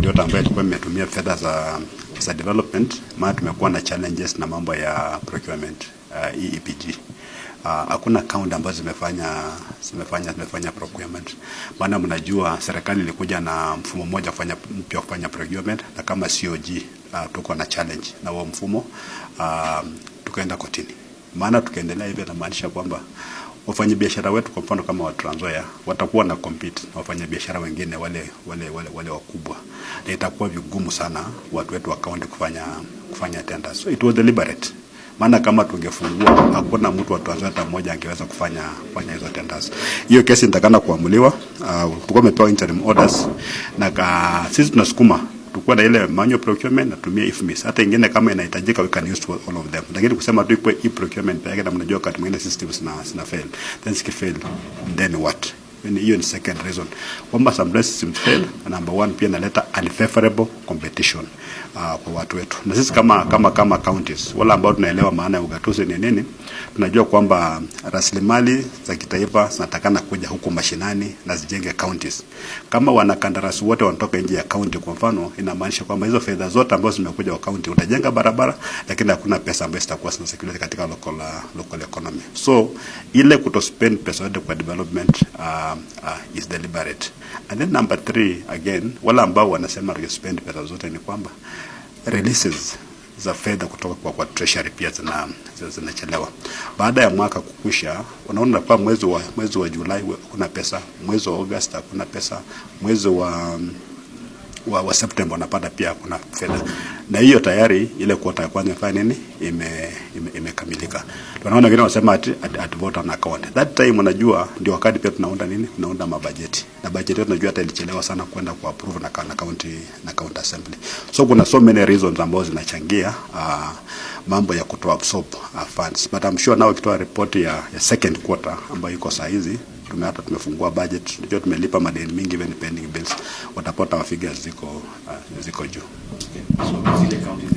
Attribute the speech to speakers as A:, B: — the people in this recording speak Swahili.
A: county yote ambayo ilikuwa imetumia fedha za development, maana tumekuwa na challenges na mambo ya procurement, EPG. Hakuna county ambazo zimefanya procurement. Maana mnajua serikali ilikuja na mfumo mmoja kufanya procurement, na kama COG tuko na challenge na huo mfumo, tukaenda kotini. Maana tukiendelea hivyo inamaanisha kwamba wafanyabiashara wetu kwa mfano kama wa Trans Nzoia watakuwa na compete na wafanyabiashara wengine wale wakubwa, na itakuwa vigumu sana watu wetu wa county kufanya tenders. So it was deliberate. Maana kama tungefungua hakuna mtu wa Trans Nzoia mmoja angeweza kufanya hizo tenders. Hiyo kesi nitakana kuamuliwa. Tulikuwa tumepewa interim orders, na sisi tunasukuma tukua na ile manual procurement na tumia IFMIS. Hata ingine kama inahitajika we can use all of them. Lakini kusema tu ipo procurement pekee, na mnajua wakati mwingine systems sina fail. Then fail, then what? Hiyo ni second reason. Kwamba some systems fail, number one pia naleta unfavorable competition kwa watu wetu. Na sisi kama counties, wala ambao tunaelewa maana ya ugatuzi ni nini, tunajua kwamba rasilimali za kitaifa zinatakana kuja huko mashinani na zijenge counties. Kama wanakandarasi wote wanatoka nje ya county kwa mfano, inamaanisha kwamba hizo fedha zote ambazo zimekuja kwa county utajenga barabara, lakini hakuna pesa ambayo zitakuwa zinasikilizwa katika local economy. So ile kutospend pesa yote kwa development is deliberate. And then number 3 again, wala ambao wanasema spend pesa zote ni kwamba releases za fedha kutoka kwa treasury pia zinachelewa. Baada ya mwaka kukwisha, unaona kwa mwezi wa Julai kuna pesa, mwezi wa August kuna pesa, mwezi wa September unapata pia kuna fedha. Na hiyo tayari ile kuota ya kwanza ifanye nini imekamilika. Tunaona wengine wanasema at vote on account. That time unajua ndio wakati pia tunaunda mabajeti. Na budget tunajua hata ilichelewa sana kwenda ku approve na county assembly. So kuna so many reasons ambazo zinachangia mambo ya kutoa absorb funds. But I'm sure now ikitoa report ya second quarter ambayo iko saa hizi, tumefungua budget, ndio tumelipa madeni mingi even pending bills, watapata figures ziko juu.
B: So zile counties